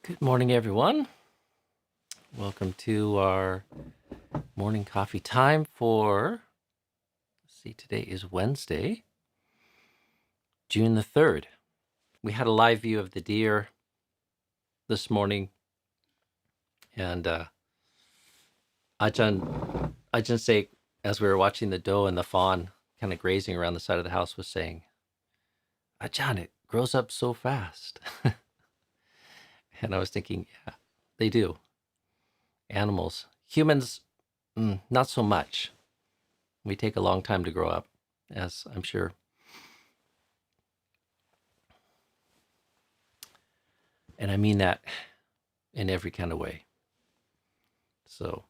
Good morning, everyone. Welcome to our morning coffee time for, today is Wednesday, June the 3rd. We had a live view of the deer this morning, and Ajahn say, as we were watching the doe and the fawn kind of grazing around the side of the house, was saying, Ajahn, it grows up so fast. And I was thinking, yeah, they do. Animals. Humans, not so much. We take a long time to grow up, as I'm sure. And I mean that in every kind of way. So,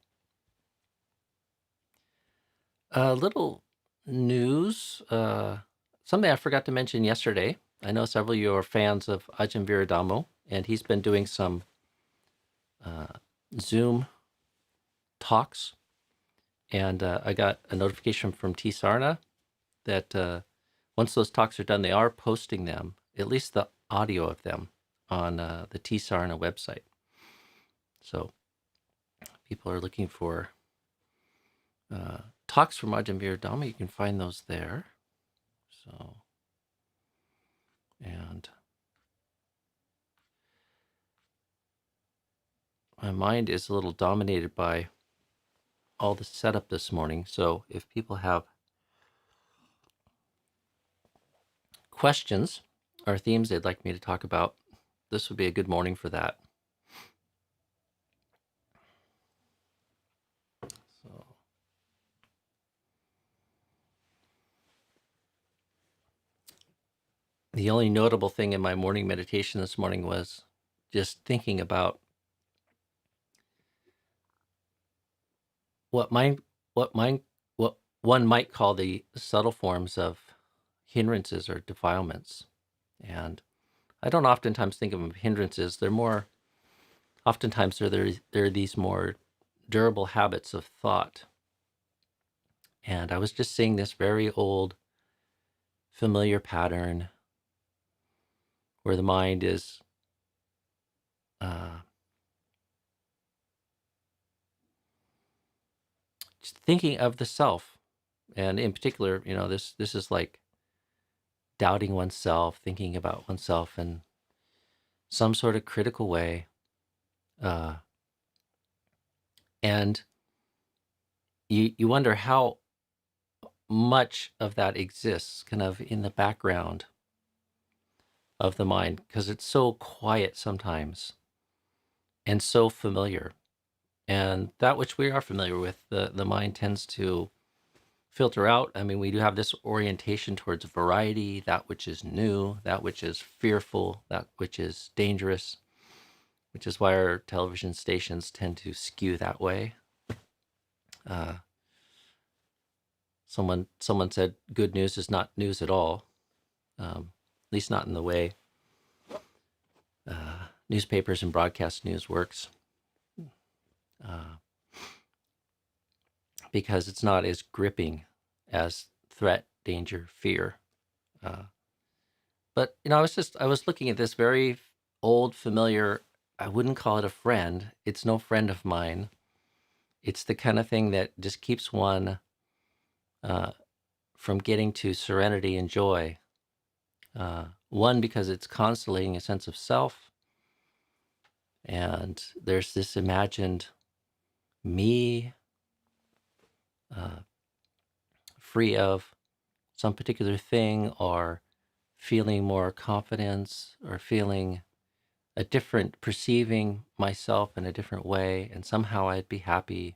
a little news, something I forgot to mention yesterday. I know several of you are fans of Ajahn Viradamo, and he's been doing some Zoom talks. And I got a notification from T Sarna that once those talks are done, they are posting them, at least the audio of them, on the T Sarna website. So people are looking for talks from Ajahn Viradama. You can find those there. So, and my mind is a little dominated by all the setup this morning. So if people have questions or themes they'd like me to talk about, this would be a good morning for that. So, the only notable thing in my morning meditation this morning was just thinking about what one might call the subtle forms of hindrances or defilements. And I don't oftentimes think of them as hindrances. They're more, oftentimes they're these more durable habits of thought. And I was just seeing this very old, familiar pattern where the mind is just thinking of the self. And in particular, this is like doubting oneself, thinking about oneself in some sort of critical way. And you wonder how much of that exists kind of in the background of the mind, because it's so quiet sometimes and so familiar. And that which we are familiar with, the mind tends to filter out. I mean, we do have this orientation towards variety, that which is new, that which is fearful, that which is dangerous, which is why our television stations tend to skew that way. Someone said good news is not news at all, at least not in the way newspapers and broadcast news works, because it's not as gripping as threat, danger, fear. But I was looking at this very old, familiar. I wouldn't call it a friend. It's no friend of mine. It's the kind of thing that just keeps one from getting to serenity and joy. One, because it's constellating a sense of self, and there's this imagined me, free of some particular thing, or feeling more confidence, or feeling a different, perceiving myself in a different way. And somehow I'd be happy,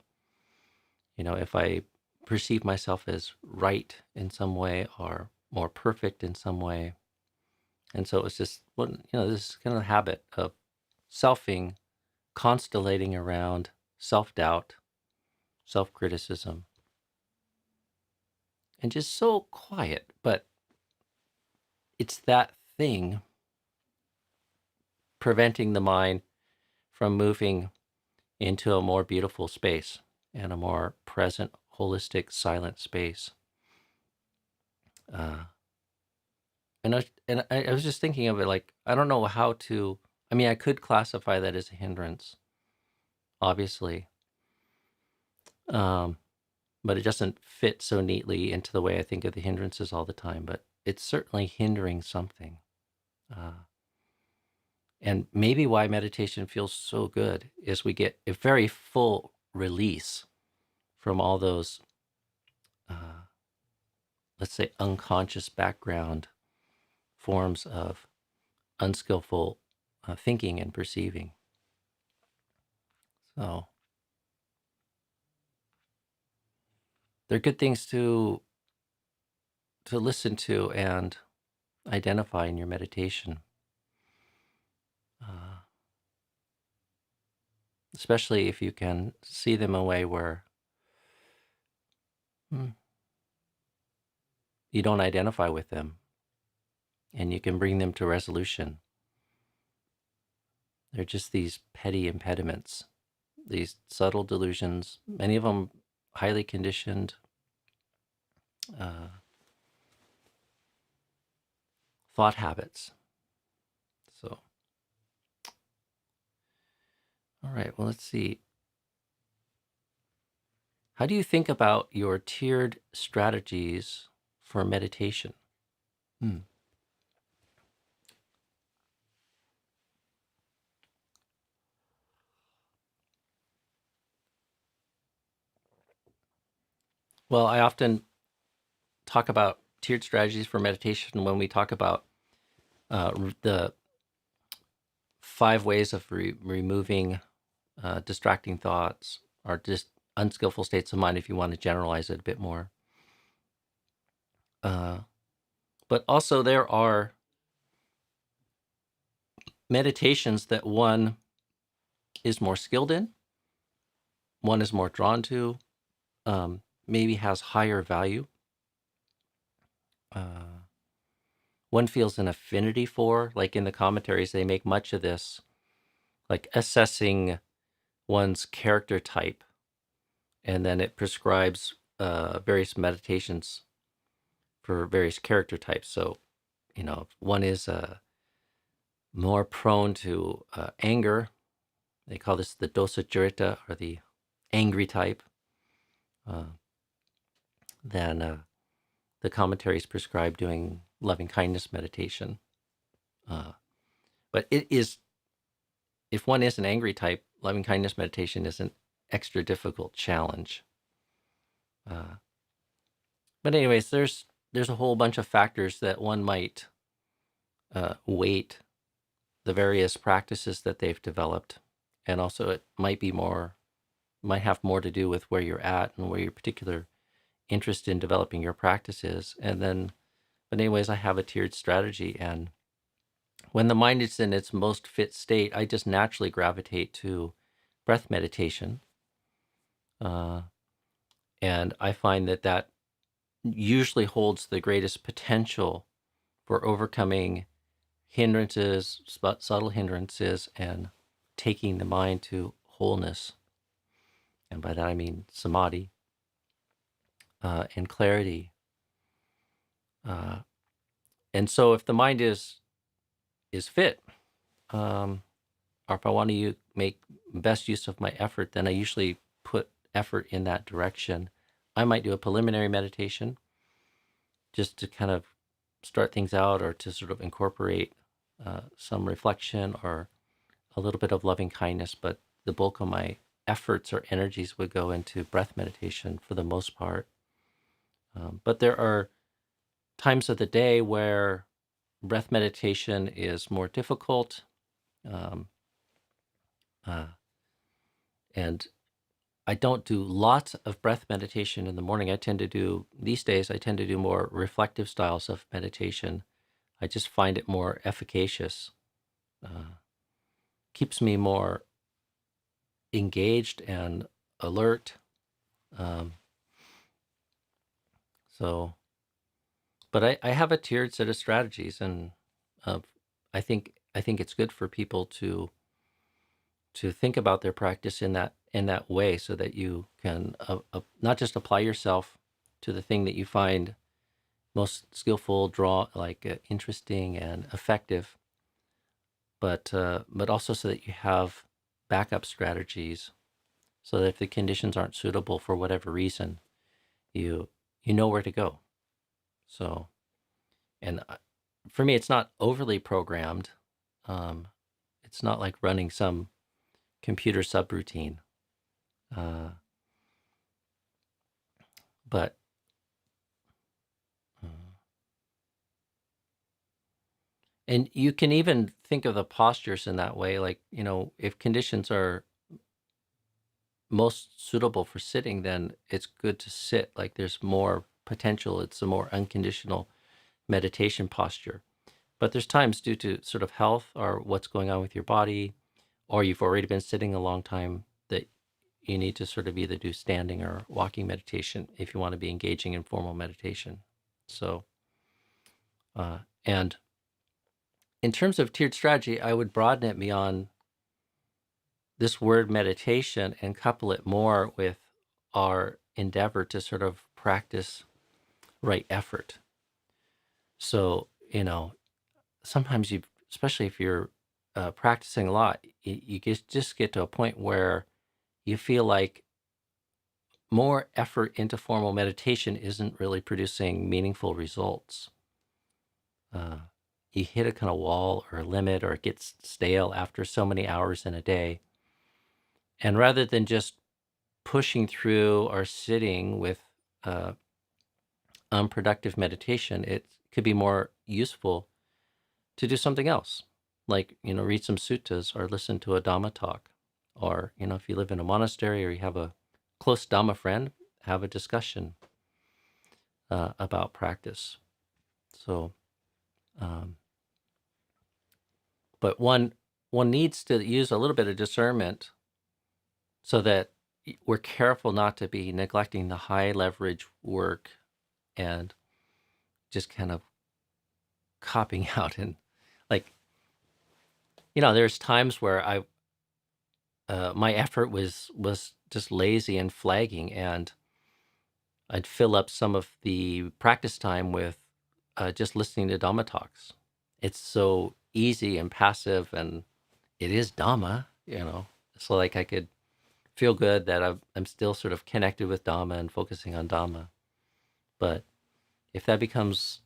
if I perceive myself as right in some way or more perfect in some way. And so it's just, this kind of habit of selfing, constellating around self-doubt, self-criticism, and just so quiet. But it's that thing preventing the mind from moving into a more beautiful space and a more present, holistic, silent space. And I was just thinking of it like, I don't know how to I mean, I could classify that as a hindrance, obviously, but it doesn't fit so neatly into the way I think of the hindrances all the time. But it's certainly hindering something. And maybe why meditation feels so good is we get a very full release from all those, let's say, unconscious background forms of unskillful thinking and perceiving. So they're good things to listen to and identify in your meditation, especially if you can see them in a way where you don't identify with them and you can bring them to resolution. They're just these petty impediments, these subtle delusions, many of them highly conditioned, thought habits. So, all right, well, let's see. How do you think about your tiered strategies for meditation? Well, I often talk about tiered strategies for meditation when we talk about the 5 ways of removing distracting thoughts or just unskillful states of mind, if you want to generalize it a bit more. But also there are meditations that one is more skilled in, one is more drawn to, maybe has higher value. One feels an affinity for, like in the commentaries, they make much of this, like assessing one's character type, and then it prescribes various meditations for various character types. So, one is more prone to anger. They call this the dosa jurita, or the angry type. Then the commentaries prescribe doing loving kindness meditation. But it is, if one is an angry type, loving kindness meditation is an extra difficult challenge. But anyways, there's a whole bunch of factors that one might weight the various practices that they've developed, and also it might have more to do with where you're at and where your particular interest in developing your practice is. And then, but anyways, I have a tiered strategy, and when the mind is in its most fit state, I just naturally gravitate to breath meditation. And I find that usually holds the greatest potential for overcoming hindrances, subtle hindrances, and taking the mind to wholeness. And by that I mean samadhi and clarity. And so if the mind is fit, or if I want to make best use of my effort, then I usually put effort in that direction. I might do a preliminary meditation just to kind of start things out, or to sort of incorporate some reflection or a little bit of loving kindness. But the bulk of my efforts or energies would go into breath meditation for the most part. But there are times of the day where breath meditation is more difficult. And I don't do lots of breath meditation in the morning. These days, I tend to do more reflective styles of meditation. I just find it more efficacious. Keeps me more engaged and alert. But I have a tiered set of strategies, and I think it's good for people to think about their practice in that way, so that you can not just apply yourself to the thing that you find most skillful, interesting and effective, but also so that you have backup strategies, so that if the conditions aren't suitable for whatever reason, you know where to go. So, and for me, it's not overly programmed. It's not like running some computer subroutine, uh, but uh, and you can even think of the postures in that way. Like, if conditions are most suitable for sitting, then it's good to sit. Like, there's more potential. It's a more unconditional meditation posture. But there's times, due to sort of health or what's going on with your body, or you've already been sitting a long time, that you need to sort of either do standing or walking meditation if you want to be engaging in formal meditation. So, and in terms of tiered strategy, I would broaden it beyond this word meditation and couple it more with our endeavor to sort of practice right effort. So, sometimes especially if you're practicing a lot, you just get to a point where you feel like more effort into formal meditation isn't really producing meaningful results. You hit a kind of wall or a limit, or it gets stale after so many hours in a day. And rather than just pushing through or sitting with unproductive meditation, it could be more useful to do something else, like, read some suttas or listen to a Dhamma talk. Or, if you live in a monastery or you have a close Dhamma friend, have a discussion about practice. So, but one needs to use a little bit of discernment so that we're careful not to be neglecting the high leverage work and just kind of copping out. And, like, there's times where my effort was just lazy and flagging, and I'd fill up some of the practice time with just listening to Dhamma talks. It's so easy and passive, and it is Dhamma, so, like, I could feel good that I'm still sort of connected with Dhamma and focusing on Dhamma. But if that becomes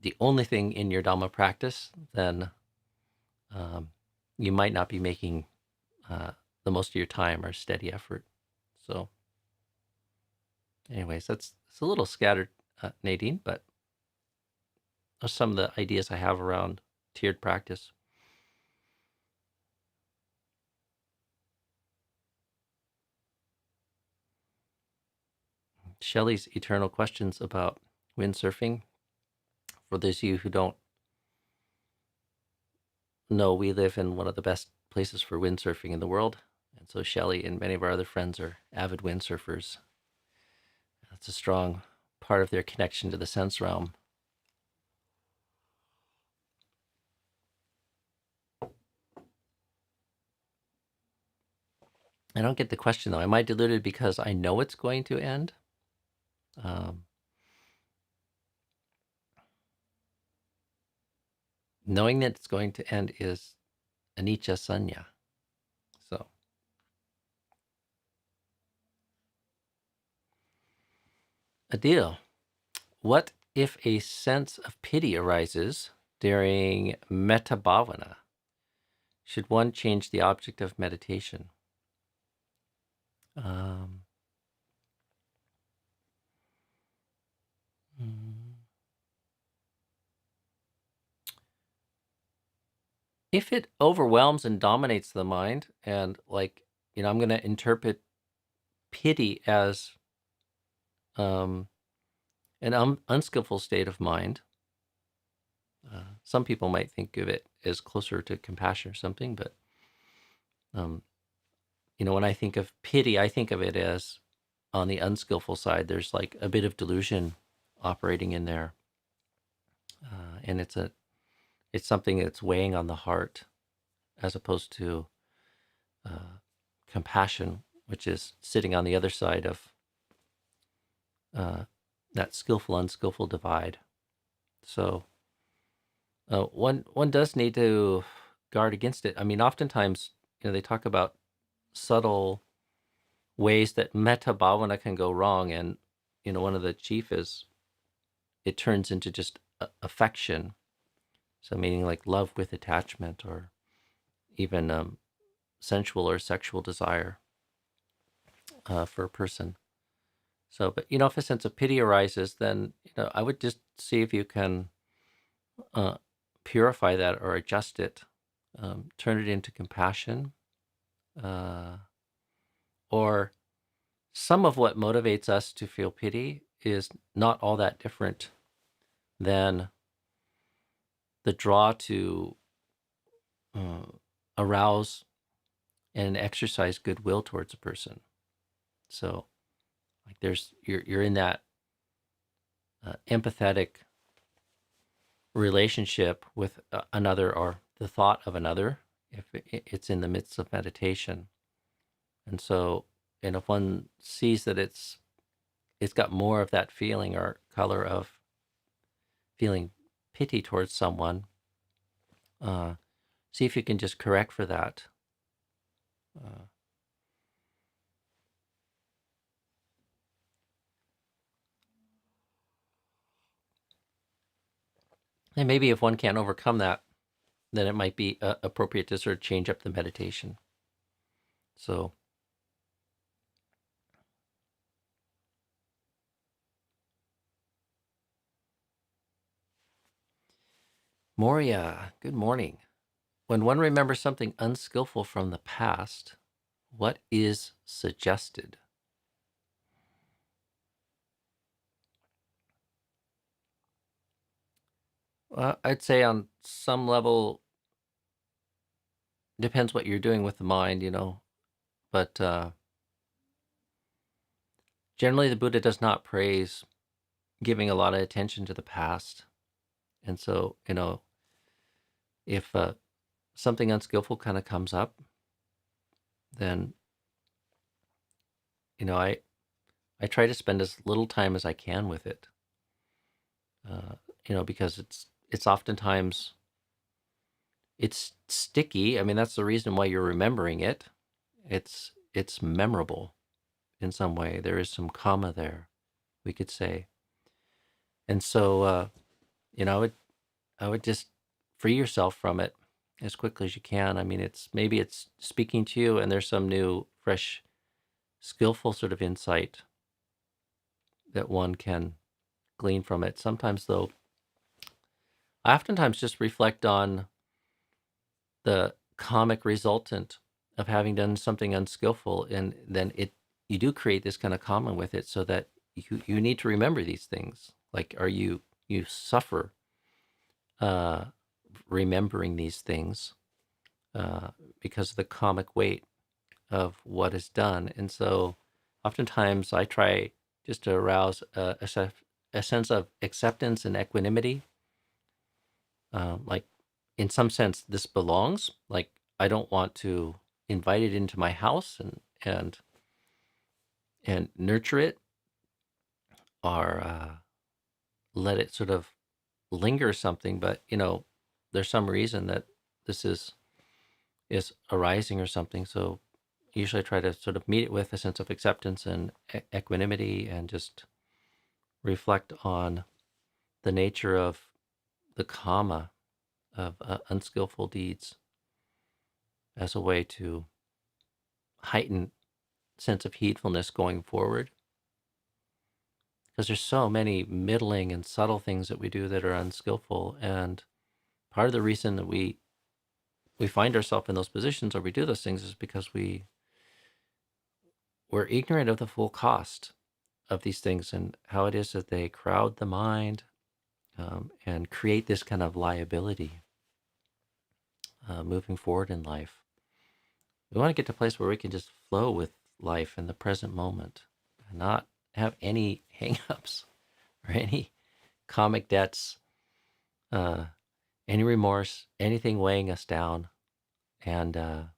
the only thing in your Dhamma practice, then you might not be making the most of your time or steady effort. So, anyways, it's a little scattered, Nadine, but those are some of the ideas I have around tiered practice. Shelley's eternal questions about windsurfing. For those of you who don't know, we live in one of the best places for windsurfing in the world. And so Shelley and many of our other friends are avid windsurfers. That's a strong part of their connection to the sense realm. I don't get the question, though. Am I deluded because I know it's going to end? Knowing that it's going to end is anicca sanya. So, Adil, what if a sense of pity arises during metta bhavana? Should one change the object of meditation? If it overwhelms and dominates the mind, and, like, I'm going to interpret pity as an unskillful state of mind. Some people might think of it as closer to compassion or something, but when I think of pity, I think of it as, on the unskillful side, there's like a bit of delusion operating in there, and it's something that's weighing on the heart, as opposed to compassion, which is sitting on the other side of that skillful unskillful divide. So one does need to guard against it. I mean, oftentimes, they talk about subtle ways that metta bhavana can go wrong, and one of the chief is it turns into just affection. So meaning like love with attachment, or even sensual or sexual desire for a person. So, but if a sense of pity arises, then I would just see if you can uh, purify that or adjust it, turn it into compassion, uh, or some of what motivates us to feel pity is not all that different than the draw to uh, arouse and exercise goodwill towards a person. So, like, you're in that empathetic relationship with another, or the thought of another, if it's in the midst of meditation. And so, and if one sees that it's got more of that feeling or color of feeling pity towards someone, see if you can just correct for that. And maybe if one can't overcome that, then it might be appropriate to sort of change up the meditation. So, Moria, good morning. When one remembers something unskillful from the past, what is suggested? I'd say on some level, depends what you're doing with the mind, but generally the Buddha does not praise giving a lot of attention to the past. And so, if something unskillful kind of comes up, then, I try to spend as little time as I can with it, because it's oftentimes, it's sticky. I mean, that's the reason why you're remembering it. It's memorable in some way. There is some karma there, we could say. And so, I would just free yourself from it as quickly as you can. I mean, maybe it's speaking to you, and there's some new, fresh, skillful sort of insight that one can glean from it. Sometimes, though, I oftentimes just reflect on the comic resultant of having done something unskillful, and then you do create this kind of karma with it, so that you need to remember these things. Like, you suffer remembering these things because of the comic weight of what is done. And so oftentimes I try just to arouse a sense of acceptance and equanimity. Like, in some sense, this belongs. Like, I don't want to invite it into my house and nurture it, or let it sort of linger something. But there's some reason that this is arising or something. So usually I try to sort of meet it with a sense of acceptance and equanimity, and just reflect on the nature of the karma of unskillful deeds as a way to heighten sense of heedfulness going forward. Because there's so many middling and subtle things that we do that are unskillful, and part of the reason that we find ourselves in those positions, or we do those things, is because we're ignorant of the full cost of these things, and how it is that they crowd the mind, and create this kind of liability moving forward in life. We want to get to a place where we can just flow with life in the present moment, and not have any hang-ups or any karmic debts, any remorse, anything weighing us down. And the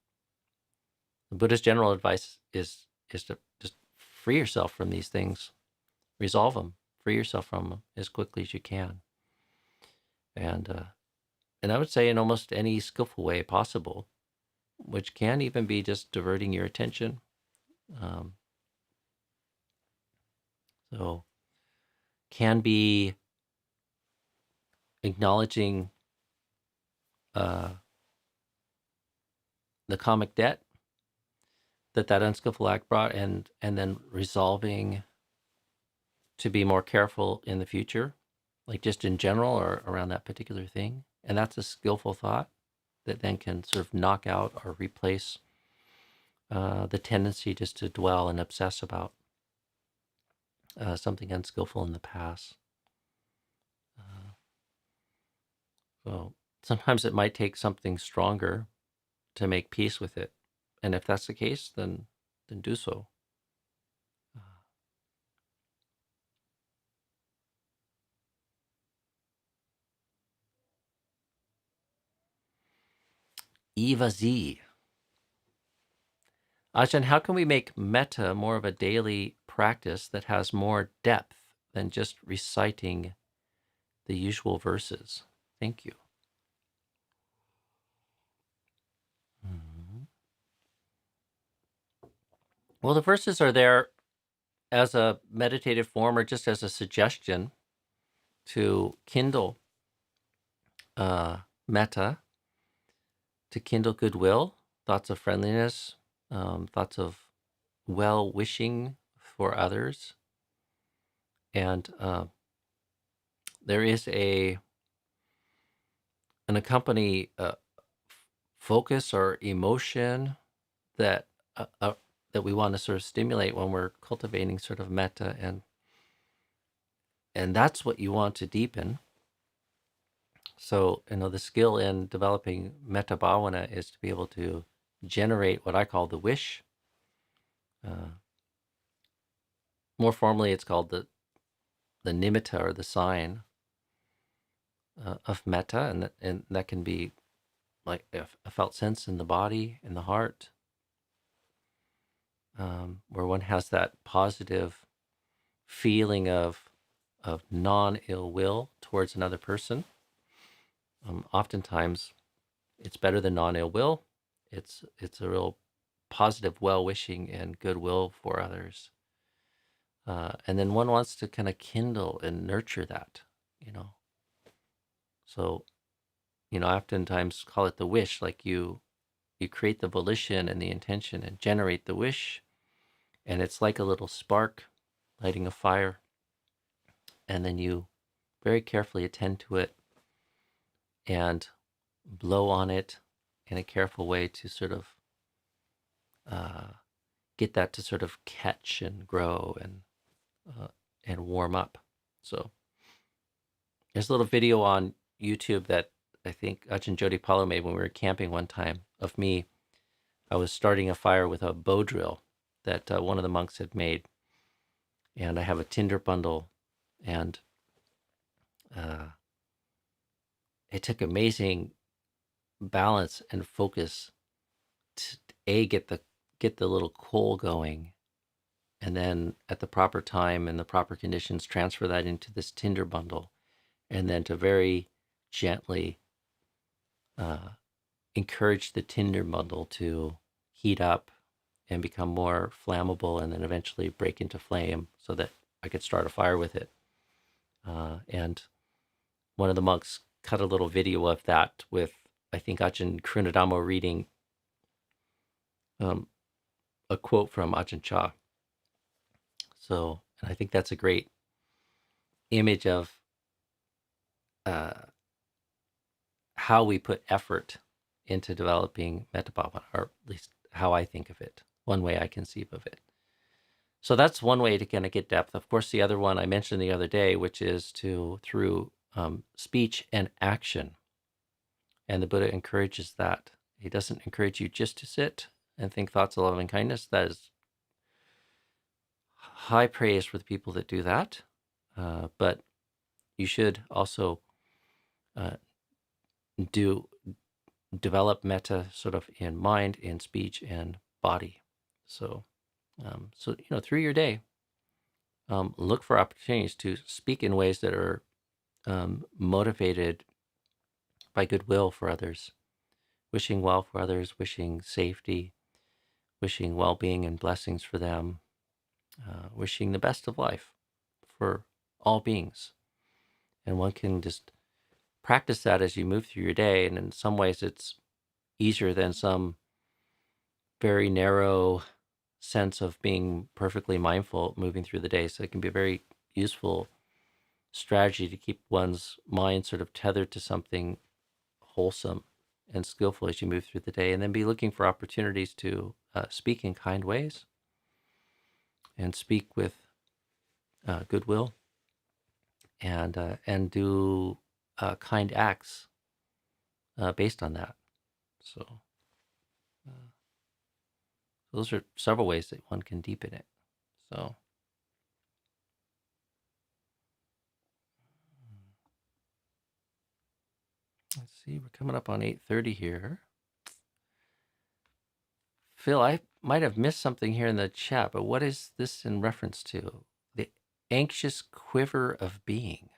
Buddha's general advice is to just free yourself from these things, resolve them, free yourself from them as quickly as you can. And and I would say in almost any skillful way possible, which can even be just diverting your attention. Um, so can be acknowledging the karmic debt that unskillful act brought, and then resolving to be more careful in the future, like just in general or around that particular thing. And that's a skillful thought that then can sort of knock out or replace the tendency just to dwell and obsess about something unskillful in the past. So sometimes it might take something stronger to make peace with it. And if that's the case, then do so. Eva Z. Ajahn, how can we make metta more of a daily practice that has more depth than just reciting the usual verses? Thank you. Mhm. Well, the verses are there as a meditative form or just as a suggestion to kindle metta, to kindle goodwill, thoughts of friendliness, thoughts of well-wishing for others. And there is an accompanying focus or emotion that that we want to sort of stimulate when we're cultivating sort of metta, and that's what you want to deepen. So, the skill in developing metta bhavana is to be able to generate what I call the wish. More formally, it's called the nimitta, or the sign of metta, and that can be like a felt sense in the body, in the heart, where one has that positive feeling of non-ill will towards another person. Oftentimes, it's better than non-ill will. It's a real positive well-wishing and goodwill for others. And then one wants to kind of kindle and nurture that, you know. So, I oftentimes call it the wish, like you create the volition and the intention and generate the wish, and it's like a little spark lighting a fire, and then you very carefully attend to it and blow on it in a careful way to sort of get that to sort of catch and grow and warm up. So there's a little video on YouTube that I think Ajahn Jodhipalo made when we were camping one time of me. I was starting a fire with a bow drill that one of the monks had made, and I have a tinder bundle, and it took amazing balance and focus to get the little coal going, and then at the proper time and the proper conditions transfer that into this tinder bundle, and then to very gently encourage the tinder bundle to heat up and become more flammable, and then eventually break into flame so that I could start a fire with it. And one of the monks cut a little video of that with, I think, Ajahn Krunadamo reading a quote from Ajahn Chah. So, and I think that's a great image of how we put effort into developing metta bhavana, or at least how I think of it, one way I conceive of it. So that's one way to kind of get depth. Of course, the other one I mentioned the other day, which is through speech and action. And the Buddha encourages that. He doesn't encourage you just to sit and think thoughts of love and kindness. That is high praise for the people that do that. But you should also develop metta sort of in mind, in speech, and body. So, through your day, look for opportunities to speak in ways that are motivated by goodwill for others, wishing well for others, wishing safety, wishing well-being and blessings for them, wishing the best of life for all beings. And one can just practice that as you move through your day. And in some ways, it's easier than some very narrow sense of being perfectly mindful moving through the day. So it can be a very useful strategy to keep one's mind sort of tethered to something wholesome and skillful as you move through the day, and then be looking for opportunities to speak in kind ways and speak with goodwill and do kind acts based on that. So those are several ways that one can deepen it. So let's see, we're coming up on 8:30 here. Phil, I might have missed something here in the chat, but what is this in reference to? The anxious quiver of being.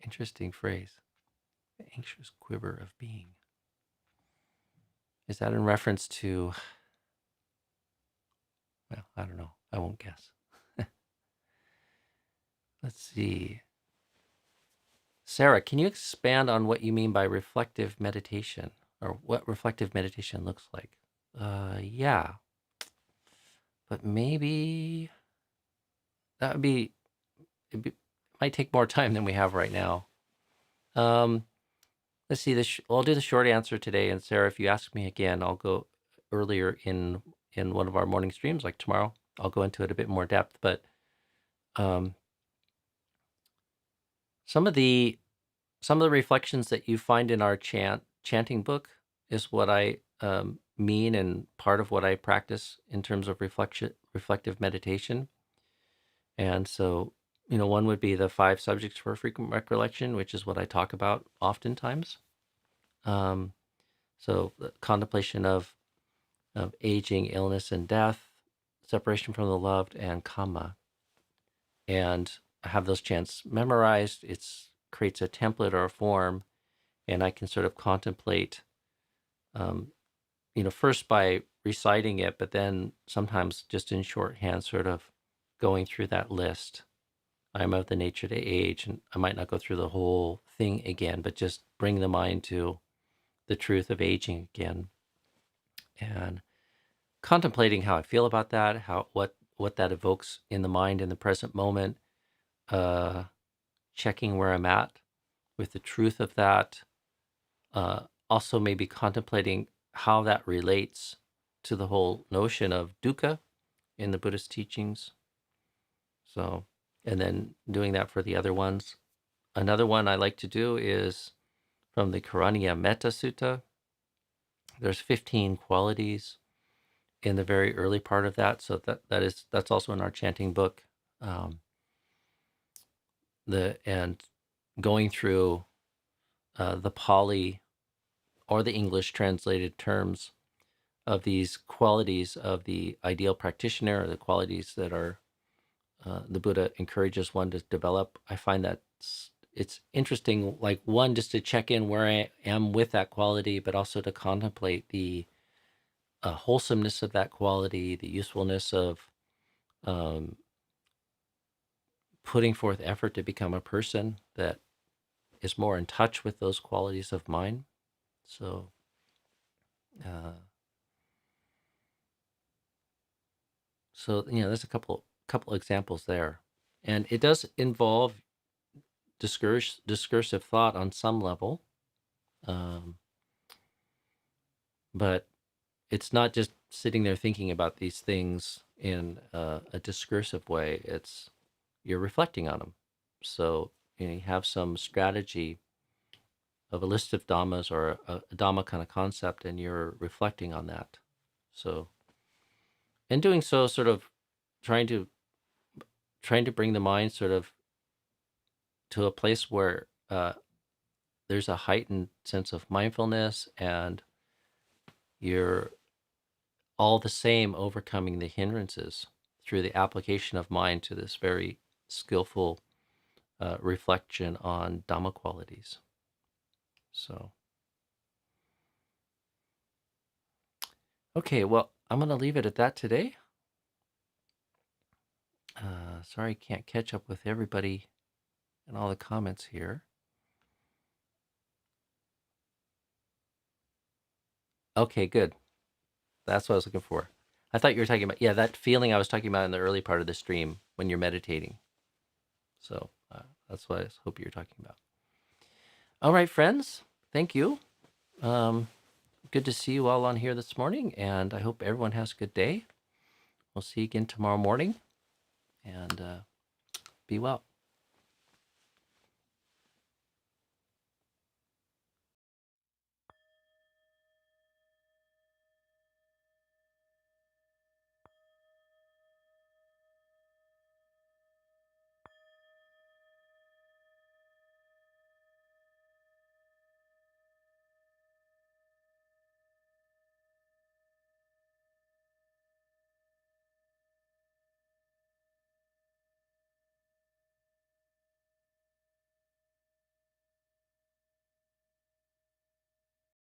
Interesting phrase. The anxious quiver of being. Is that in reference to, well, I don't know. I won't guess. Let's see. Sarah, can you expand on what you mean by reflective meditation, or what reflective meditation looks like? Yeah, but maybe that would be, it might take more time than we have right now. Let's see. I'll do the short answer today, and Sarah, if you ask me again, I'll go earlier in one of our morning streams, like tomorrow. I'll go into it a bit more depth, but some of the reflections that you find in our chanting book is what I mean, and part of what I practice in terms of reflective meditation. And so, one would be the 5 subjects for frequent recollection, which is what I talk about oftentimes. So the contemplation of aging, illness, and death, separation from the loved, and karma. And I have those chants memorized. It creates a template or a form, and I can sort of contemplate, first by reciting it, but then sometimes just in shorthand, sort of going through that list. I'm of the nature to age, and I might not go through the whole thing again, but just bring the mind to the truth of aging again, and contemplating how I feel about that, what that evokes in the mind in the present moment, checking where I'm at with the truth of that. Also maybe contemplating how that relates to the whole notion of dukkha in the Buddhist teachings. So, and then doing that for the other ones. Another one I like to do is from the Karaniya Metta Sutta. There's 15 qualities in the very early part of that. So that's also in our chanting book. And going through the Pali or the English translated terms of these qualities of the ideal practitioner, or the qualities that are the Buddha encourages one to develop. I find that it's interesting, like, one, just to check in where I am with that quality, but also to contemplate the wholesomeness of that quality, the usefulness of putting forth effort to become a person that is more in touch with those qualities of mine. So, there's a couple examples there, and it does involve discursive thought on some level, but it's not just sitting there thinking about these things in a discursive way. You're reflecting on them. So you have some strategy of a list of dhammas, or a dhamma kind of concept, and you're reflecting on that. So, and doing so, sort of trying to bring the mind sort of to a place where there's a heightened sense of mindfulness, and you're all the same overcoming the hindrances through the application of mind to this very skillful reflection on Dhamma qualities. So, okay, well, I'm going to leave it at that today. Sorry, can't catch up with everybody and all the comments here. Okay, good. That's what I was looking for. I thought you were talking about, yeah, that feeling I was talking about in the early part of the stream when you're meditating. So that's what I hope you're talking about. All right, friends, thank you. Good to see you all on here this morning, and I hope everyone has a good day. We'll see you again tomorrow morning, and be well.